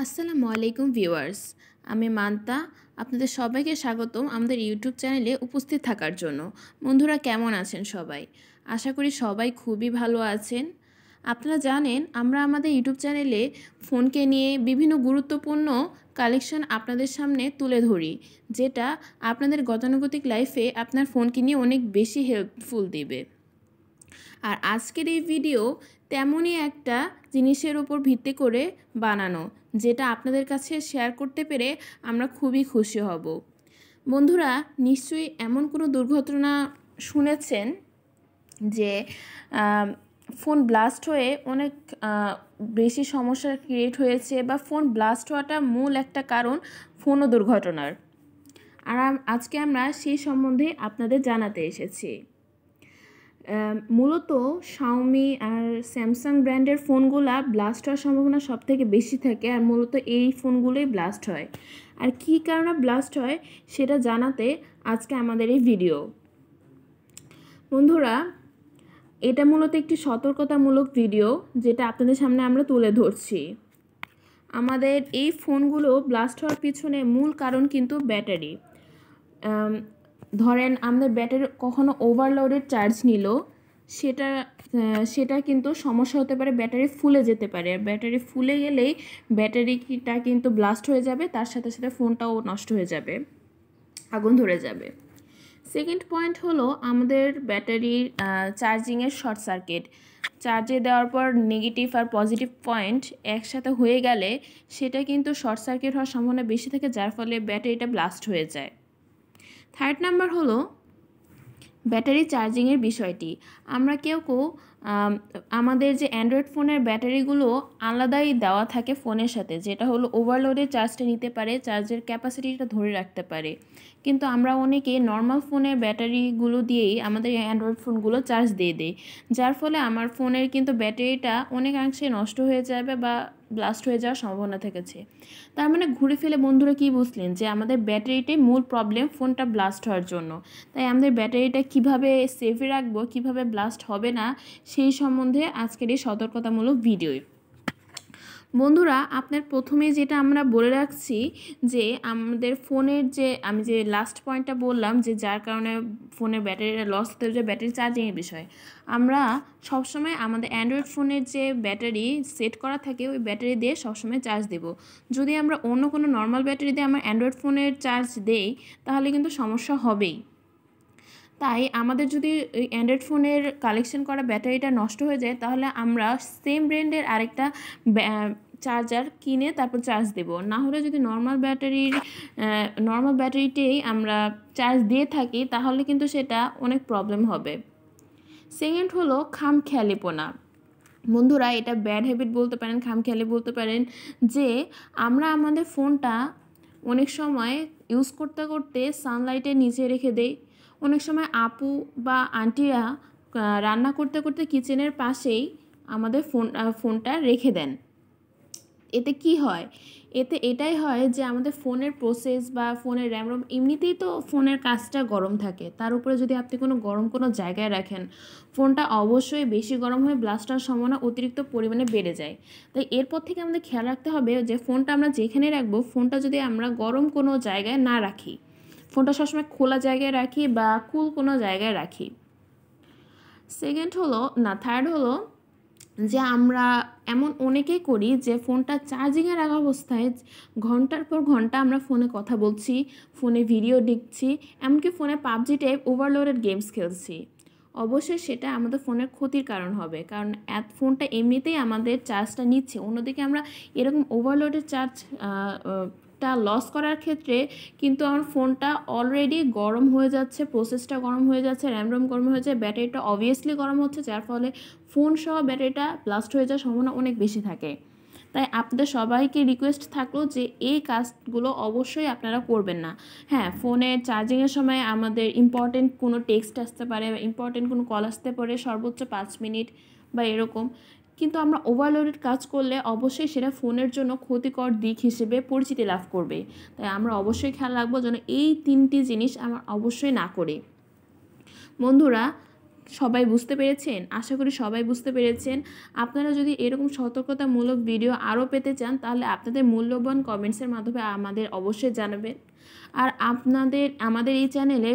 আসসালামু আলাইকুম ভিউয়ার্স, আমি মান্তা। আপনাদের সবাইকে স্বাগতম আমাদের ইউটিউব চ্যানেলে উপস্থিত থাকার জন্য। বন্ধুরা, কেমন আছেন সবাই? আশা করি সবাই খুবই ভালো আছেন। আপনারা জানেন, আমরা আমাদের ইউটিউব চ্যানেলে ফোনকে নিয়ে বিভিন্ন গুরুত্বপূর্ণ কালেকশন আপনাদের সামনে তুলে ধরি, যেটা আপনাদের গতানুগতিক লাইফে আপনার ফোনকে নিয়ে অনেক বেশি হেল্পফুল দিবে। আর আজকের এই ভিডিও তেমনই একটা জিনিসের উপর ভিত্তি করে বানানো, যেটা আপনাদের কাছে শেয়ার করতে পেরে আমরা খুবই খুশি হব। বন্ধুরা, নিশ্চয়ই এমন কোনো দুর্ঘটনা শুনেছেন যে ফোন ব্লাস্ট হয়ে অনেক বেশি সমস্যার ক্রিয়েট হয়েছে, বা ফোন ব্লাস্ট হওয়াটা মূল একটা কারণ ফোনও দুর্ঘটনার। আর আজকে আমরা সেই সম্বন্ধে আপনাদের জানাতে এসেছি। মূলত শাওমি আর স্যামসাং ব্র্যান্ডের ফোনগুলো ব্লাস্ট হওয়ার সম্ভাবনা সবথেকে বেশি থাকে, আর মূলত এই ফোনগুলোই ব্লাস্ট হয়। আর কী কারণে ব্লাস্ট হয় সেটা জানাতে আজকে আমাদের এই ভিডিও। বন্ধুরা, এটা মূলত একটি সতর্কতামূলক ভিডিও, যেটা আপনাদের সামনে আমরা তুলে ধরছি। আমাদের এই ফোনগুলো ব্লাস্ট হওয়ার পিছনে মূল কারণ কিন্তু ব্যাটারি। ধরেন আমাদের ব্যাটারি কখনো ওভারলোডেড চার্জ নিল, সেটা কিন্তু সমস্যা হতে পারে, ব্যাটারি ফুলে যেতে পারে। আর ব্যাটারি ফুলে গেলেই ব্যাটারিটা কিন্তু ব্লাস্ট হয়ে যাবে, তার সাথে সাথে ফোনটাও নষ্ট হয়ে যাবে, আগুন ধরে যাবে। সেকেন্ড পয়েন্ট হলো আমাদের ব্যাটারির চার্জিংয়ের শর্ট সার্কিট। চার্জে দেওয়ার পর নেগেটিভ আর পজিটিভ পয়েন্ট একসাথে হয়ে গেলে সেটা কিন্তু শর্ট সার্কিট হওয়ার সম্ভাবনা বেশি থাকে, যার ফলে ব্যাটারিটা ব্লাস্ট হয়ে যায়। থার্ড নাম্বার হলো ব্যাটারি চার্জিংয়ের বিষয়টি। আমরা কেউ আমাদের যে অ্যান্ড্রয়েড ফোনের ব্যাটারিগুলো আলাদাই দেওয়া থাকে ফোনের সাথে, যেটা হলো ওভারলোডে চার্জটা নিতে পারে, চার্জের ক্যাপাসিটিটা ধরে রাখতে পারে। কিন্তু আমরা অনেকে নর্মাল ফোনের ব্যাটারিগুলো দিয়েই আমাদের অ্যান্ড্রয়েড ফোনগুলো চার্জ দিয়ে দিই, যার ফলে আমার ফোনের কিন্তু ব্যাটারিটা অনেকাংশে নষ্ট হয়ে যাবে বা ব্লাস্ট হয়ে যাওয়ার সম্ভাবনা থেকেছে। তার মানে ঘুরে ফেলে বন্ধুরা কি বুঝলেন যে আমাদের ব্যাটারিটাই মূল প্রবলেম ফোনটা ব্লাস্ট হওয়ার জন্য। তাই আমাদের ব্যাটারিটা কিভাবে সেফে রাখবো, কিভাবে ব্লাস্ট হবে না, সেই সম্বন্ধে আজকের এই সতর্কতামূলক ভিডিও। বন্ধুরা, আপনার প্রথমে যেটা আমরা বলে রাখছি যে আমাদের ফোনের আমি যে লাস্ট পয়েন্টটা বললাম যে যার কারণে ফোনের ব্যাটারিটা লস হতে যে ব্যাটারি চার্জিংয়ের বিষয়, আমরা সবসময় আমাদের অ্যান্ড্রয়েড ফোনের যে ব্যাটারি সেট করা থাকে ওই ব্যাটারি দিয়ে সবসময় চার্জ দেব। যদি আমরা অন্য কোনো নর্মাল ব্যাটারি দিয়ে আমার অ্যান্ড্রয়েড ফোনের চার্জ দেই তাহলে কিন্তু সমস্যা হবেই। তাই আমাদের যদি ওই অ্যান্ড্রয়েড ফোনের কালেকশন করা ব্যাটারিটা নষ্ট হয়ে যায়, তাহলে আমরা সেম ব্র্যান্ডের আরেকটা চার্জার কিনে তারপর চার্জ দেব। না হলে যদি নর্মাল ব্যাটারিতেই আমরা চার্জ দিয়ে থাকি তাহলে কিন্তু সেটা অনেক প্রবলেম হবে। সেকেন্ড হলো খামখেয়ালিপনা। বন্ধুরা, এটা ব্যাড হ্যাবিট বলতে পারেন, খামখেয়ালি বলতে পারেন, যে আমরা আমাদের ফোনটা অনেক সময় ইউজ করতে করতে সানলাইটের নিচে রেখে দেই। অনেক সময় আপু বা আন্টিরা রান্না করতে করতে কিচেনের পাশেই আমাদের ফোনটা রেখে দেন। এতে কি হয়? এতে এটাই হয় যে আমাদের ফোনের প্রসেস বা ফোনের র্যাম রোম, এমনিতেই তো ফোনের কাজটা গরম থাকে, তার উপরে যদি আপনি গরম কোনো জায়গায় রাখেন, ফোনটা অবশ্যই বেশি গরম হয়ে ব্লাস্ট হওয়ার সম্ভাবনা অতিরিক্ত পরিমাণে বেড়ে যায়। তাই এরপর থেকে আমাদের খেয়াল রাখতে হবে যে ফোনটা আমরা যেখানে রাখবো, ফোনটা যদি আমরা গরম কোনো জায়গায় না রাখি, ফোনটা সবসময় খোলা জায়গায় রাখি বা কুল কোনো জায়গায় রাখি। থার্ড হলো যে আমরা এমন অনেকেই করি যে ফোনটা চার্জিংয়ে রাখা অবস্থায় ঘন্টার পর ঘন্টা আমরা ফোনে কথা বলছি, ফোনে ভিডিও দেখছি, এমনকি ফোনে পাবজি টাইপ ওভারলোডেড গেমস খেলছি। অবশ্যই সেটা আমাদের ফোনের ক্ষতির কারণ হবে, কারণ ফোনটা এমনিতেই আমাদের চার্জটা নিচ্ছে। অন্যদিকে আমরা এরকম ওভারলোডেড চার্জটা লস করার ক্ষেত্রে কিন্তু আমার ফোনটা অলরেডি গরম হয়ে যাচ্ছে, প্রসেসটা গরম হয়ে যাচ্ছে, র্যাম রোম গরম হয়ে যাচ্ছে, ব্যাটারিটা অবভিয়াসলি গরম হচ্ছে, যার ফলে ফোন সহ ব্যাটারিটা ব্লাস্ট হয়ে যাওয়ার সম্ভাবনা অনেক বেশি থাকে। তাই আপনাদের সবাইকে রিকোয়েস্ট থাকলো যে এই কাজগুলো অবশ্যই আপনারা করবেন না। হ্যাঁ, ফোনে চার্জিংয়ের সময় আমাদের ইম্পর্টেন্ট কোনো টেক্সট আসতে পারে বা ইম্পর্টেন্ট কোনো কল আসতে পারে, সর্বোচ্চ 5 মিনিট বা এরকম, কিন্তু আমরা ওভারলোডেড কাজ করলে অবশ্যই সেটা ফোনের জন্য ক্ষতিকর দিক হিসেবে পরিচিতি লাভ করবে। তাই আমরা অবশ্যই খেয়াল রাখবো যেন এই 3টি জিনিস আমরা অবশ্যই না করি। বন্ধুরা, সবাই বুঝতে পেরেছেন? আশা করি সবাই বুঝতে পেরেছেন। আপনারা যদি এরকম সতর্কতামূলক ভিডিও আরও পেতে চান তাহলে আপনাদের মূল্যবান কমেন্টসের মাধ্যমে আমাদের অবশ্যই জানাবেন। আর আমাদের এই চ্যানেলে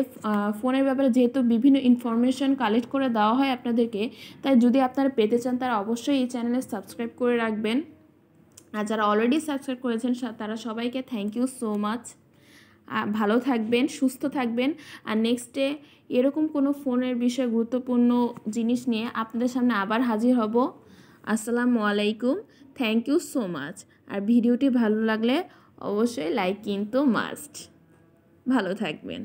ফোনের ব্যাপারে যেহেতু বিভিন্ন ইনফরমেশন কালেক্ট করে দেওয়া হয় আপনাদেরকে, তাই যদি আপনারা পেতে চান তারা অবশ্যই এই চ্যানেলে সাবস্ক্রাইব করে রাখবেন। আর যারা অলরেডি সাবস্ক্রাইব করেছেন তারা সবাইকে থ্যাংক ইউ সো মাচ। ভালো থাকবেন, সুস্থ থাকবেন। আর নেক্সটে এরকম কোনো ফোনের বিষয়ে গুরুত্বপূর্ণ জিনিস নিয়ে আপনাদের সামনে আবার হাজির হব। আসসালামু আলাইকুম, থ্যাংক ইউ সো মাচ। আর ভিডিওটি ভালো লাগলে অবশ্যই লাইক কিন্তু মাস্ট। ভালো থাকবেন।